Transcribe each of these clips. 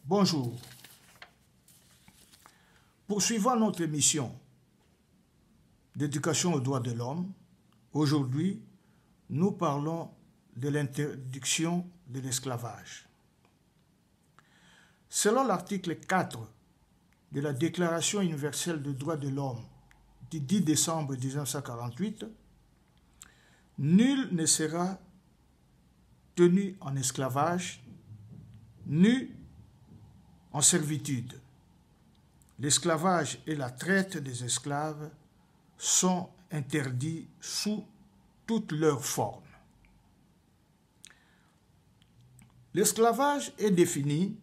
Bonjour. Poursuivant notre émission d'éducation aux droits de l'homme, aujourd'hui, nous parlons de l'interdiction de l'esclavage. Selon l'article 4 de la Déclaration universelle des droits de l'homme du 10 décembre 1948, nul ne sera tenu en esclavage, ni en servitude. L'esclavage et la traite des esclaves sont interdits sous toutes leurs formes. L'esclavage est défini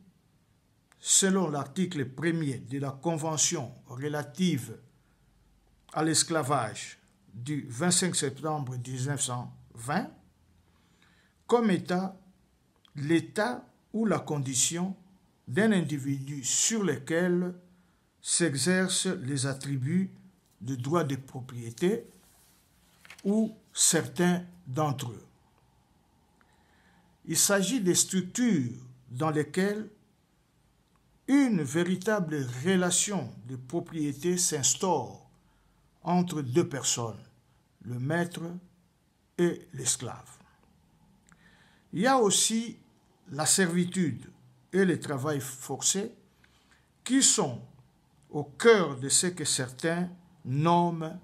selon l'article 1er de la Convention relative à l'esclavage du 25 septembre 1920 comme état l'état ou la condition d'un individu sur lequel s'exercent les attributs de droit de propriété ou certains d'entre eux. Il s'agit des structures dans lesquelles une véritable relation de propriété s'instaure entre deux personnes, le maître et l'esclave. Il y a aussi la servitude et le travail forcé qui sont au cœur de ce que certains nomment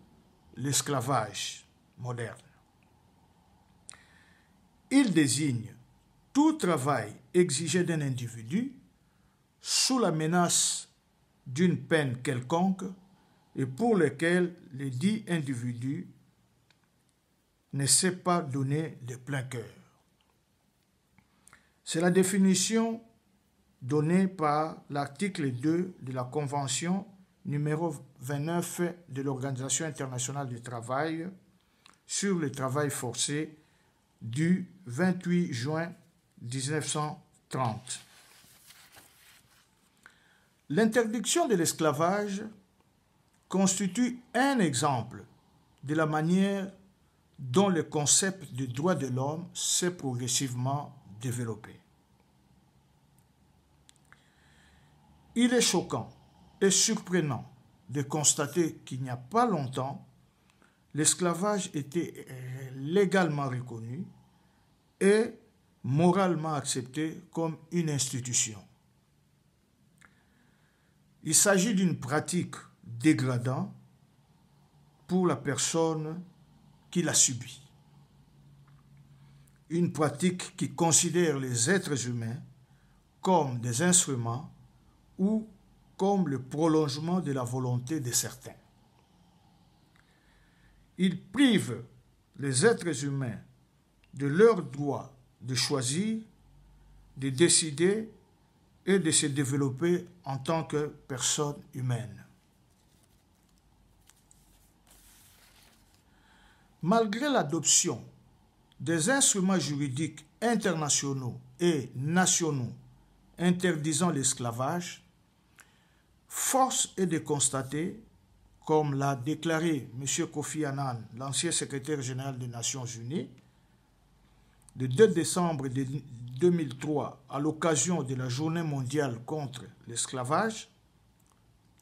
l'esclavage moderne. Il désigne tout travail exigé d'un individu sous la menace d'une peine quelconque et pour lequel le dit individu ne s'est pas donné de plein cœur. C'est la définition donnée par l'article 2 de la Convention numéro 29 de l'Organisation internationale du travail sur le travail forcé du 28 juin 1930. L'interdiction de l'esclavage constitue un exemple de la manière dont le concept de droit de l'homme s'est progressivement développé. Il est choquant et surprenant de constater qu'il n'y a pas longtemps, l'esclavage était légalement reconnu et moralement accepté comme une institution. Il s'agit d'une pratique dégradante pour la personne qui l'a subie. Une pratique qui considère les êtres humains comme des instruments ou comme le prolongement de la volonté de certains. Il prive les êtres humains de leur droit de choisir, de décider et de se développer en tant que personne humaine. Malgré l'adoption des instruments juridiques internationaux et nationaux interdisant l'esclavage, force est de constater, comme l'a déclaré M. Kofi Annan, l'ancien secrétaire général des Nations Unies, le 2 décembre 2003, à l'occasion de la Journée mondiale contre l'esclavage,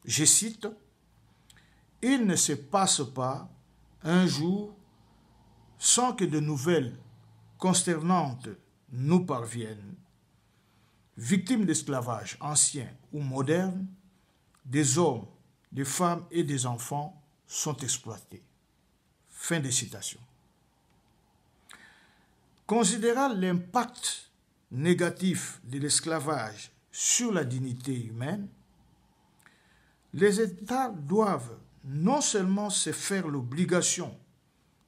je cite, « Il ne se passe pas un jour sans que de nouvelles consternantes nous parviennent, victimes d'esclavage ancien ou moderne, des hommes, des femmes et des enfants sont exploités. » Fin de citation. Considérant l'impact négatif de l'esclavage sur la dignité humaine, les États doivent non seulement se faire l'obligation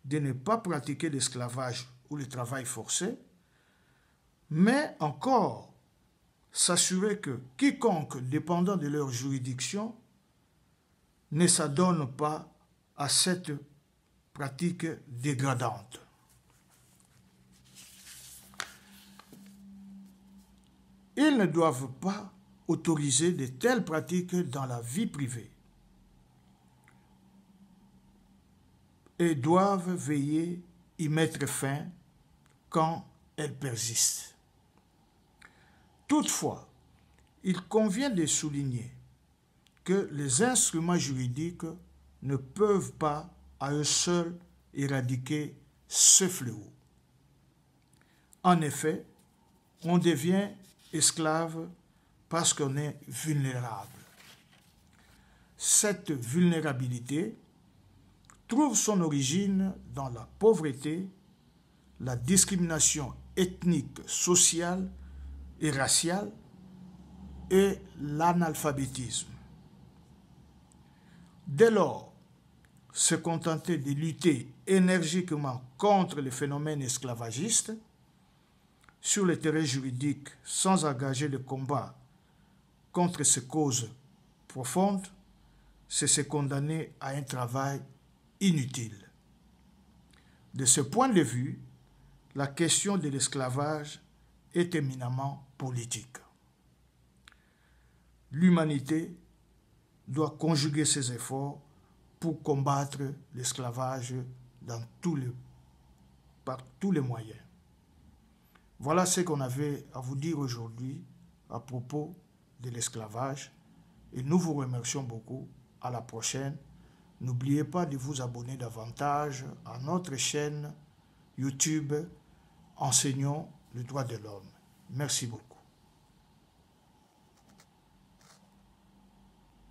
de ne pas pratiquer l'esclavage ou le travail forcé, mais encore s'assurer que quiconque, dépendant de leur juridiction, ne s'adonne pas à cette pratique dégradante. Ils ne doivent pas autoriser de telles pratiques dans la vie privée et doivent veiller y mettre fin quand elles persistent. Toutefois, il convient de souligner que les instruments juridiques ne peuvent pas à eux seuls éradiquer ce fléau. En effet, on devient esclave parce qu'on est vulnérable. Cette vulnérabilité trouve son origine dans la pauvreté, la discrimination ethnique, sociale et raciale et l'analphabétisme. Dès lors, se contenter de lutter énergiquement contre les phénomènes esclavagistes sur le terrain juridique sans engager le combat contre ces causes profondes, c'est se condamner à un travail inutile. De ce point de vue, la question de l'esclavage est éminemment politique. L'humanité doit conjuguer ses efforts pour combattre l'esclavage par tous les moyens. Voilà ce qu'on avait à vous dire aujourd'hui à propos de l'esclavage et nous vous remercions beaucoup. À la prochaine. N'oubliez pas de vous abonner davantage à notre chaîne YouTube Enseignons le droit de l'homme. Merci beaucoup.